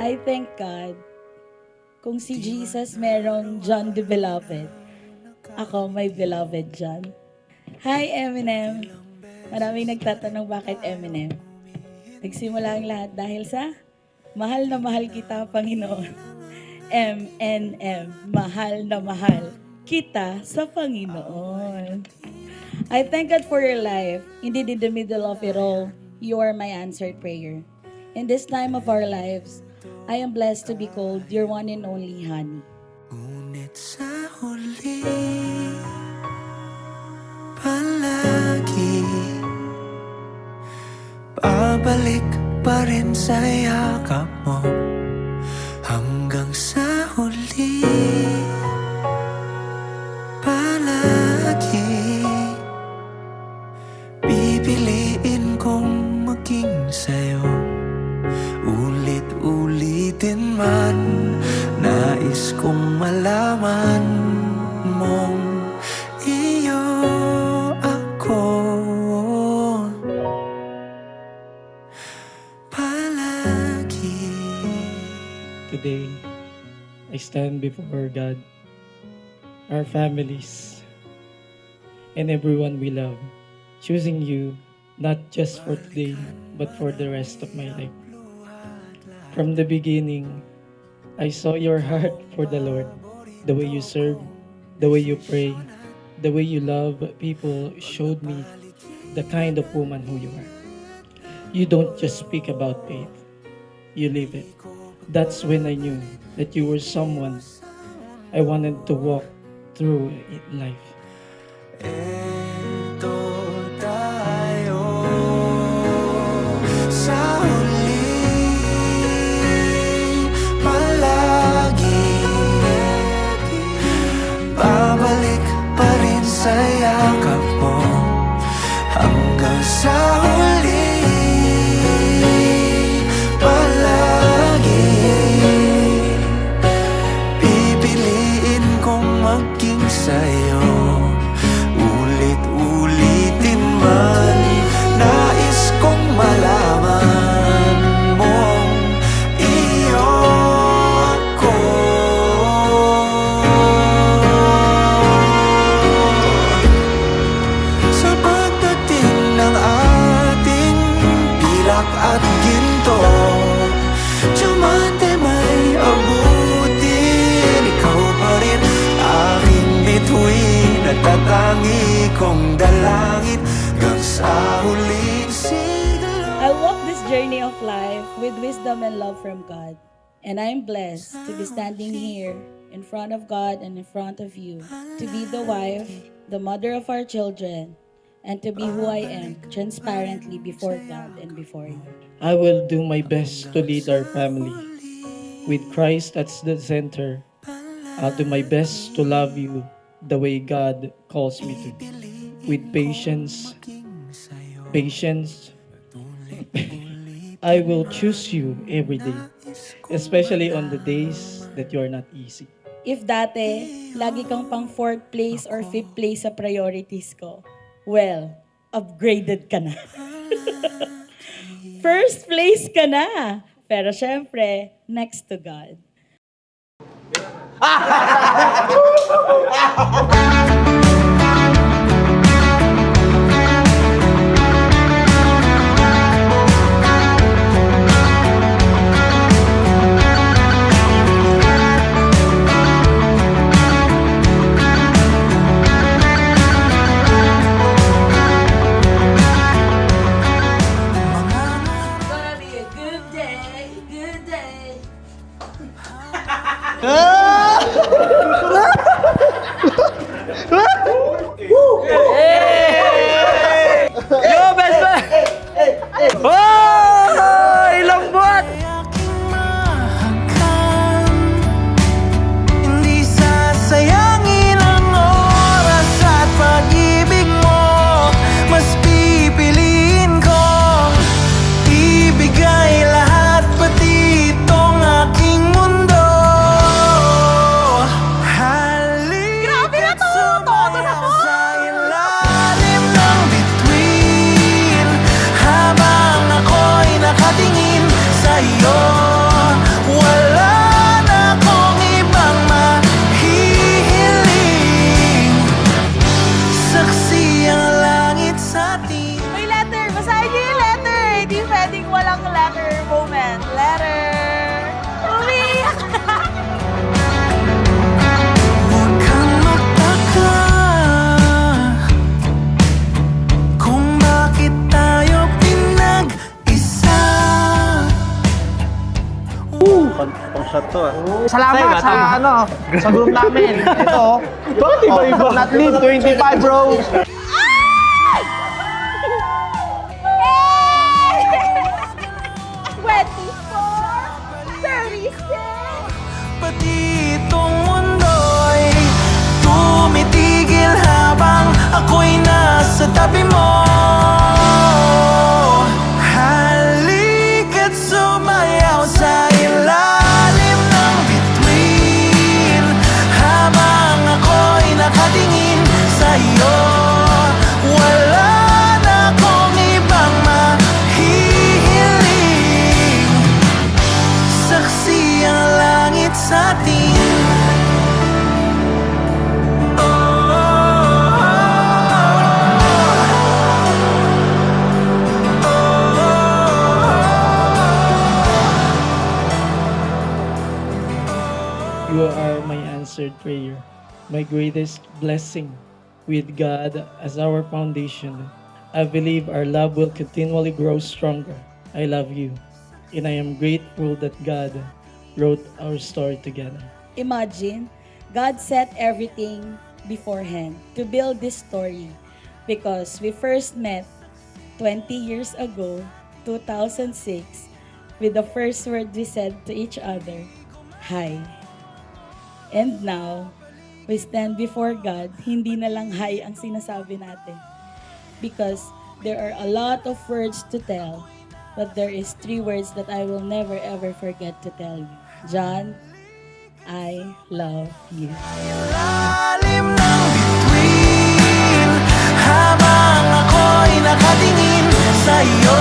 I thank God kung si Jesus merong John the Beloved. Ako may beloved John. Hi, Eminem! Maraming nagtatanong bakit Eminem. Nagsimula ang lahat dahil sa mahal na mahal kita, Panginoon. MNM, mahal na mahal kita sa Panginoon. I thank God for your life. Indeed, in the middle of it all, you are my answered prayer. In this time of our lives, I am blessed to be called your one and only honey. Ngunit sa huli, palagi babalik pa rin sa yakap mo. Hanggang sa huli, palagi pipiliin kong maging sa'yo. Ulit-ulitin man, nais kong malaman mong iyo ako palagi. Today, I stand before God, our families, and everyone we love, choosing you not just for today, but for the rest of my life. From the beginning, I saw your heart for the Lord, the way you serve, the way you pray, the way you love people showed me the kind of woman who you are. You don't just speak about faith, you live it. That's when I knew that you were someone I wanted to walk through life. Eto tayo sa huli, palagi babalik pa rin sa yakap mo. Hanggang sa huli, palagi pipiliin kong maging sa'yo. Ulit-ulitin man, nais kong malaman mong iyo ako. Sa pagdating ng ating pilak at ginto, diamante may abutin, ikaw pa rin aking bituin at tatangi kong dalangin hanggang sa huling sigla. I'll walk this journey of life with wisdom and love from God. And I am blessed to be standing here in front of God and in front of you, to be the wife, the mother of our children, and to be who I am transparently before God and before you. I will do my best to lead our family. With Christ at the center, I'll do my best to love you the way God calls me to. With patience, I will choose you every day, especially on the days that you are not easy. If dati, lagi kang pang 4th place or 5th place sa priorities ko, well, upgraded ka na. First place ka na. Pero syempre, next to God. Gonna be a good day, good day. Yo, best friend! Oh! Ilang buwan! Aking mahangkan, hindi sasayangin ang oras at pag-ibig mo. Mas pipiliin ko ibigay lahat, pati itong aking mundo. pang shot to ah. Salamat sa sa group namin. Ito. Bakit iba-iba? Not lead 25, bro. 36. Pati itong mundo'y tumitigil habang ako'y nasa tabi mo. Halika't sumayaw sa ilalim ng bituin habang ako'y nakatingin sa iyo. Wala na akong ibang mahihiling, saksi ang langit sa atin. You are my answered prayer, my greatest blessing. With God as our foundation, I believe our love will continually grow stronger. I love you, and I am grateful that God wrote our story together. Imagine, God set everything beforehand to build this story because we first met 20 years ago, 2006, with the first word we said to each other, hi. And now, we stand before God, hindi na lang hi ang sinasabi natin. Because there are a lot of words to tell, but there is 3 words that I will never ever forget to tell you. John, I love you. Ilalim ng bituin habang ako'y nakatingin sa iyo.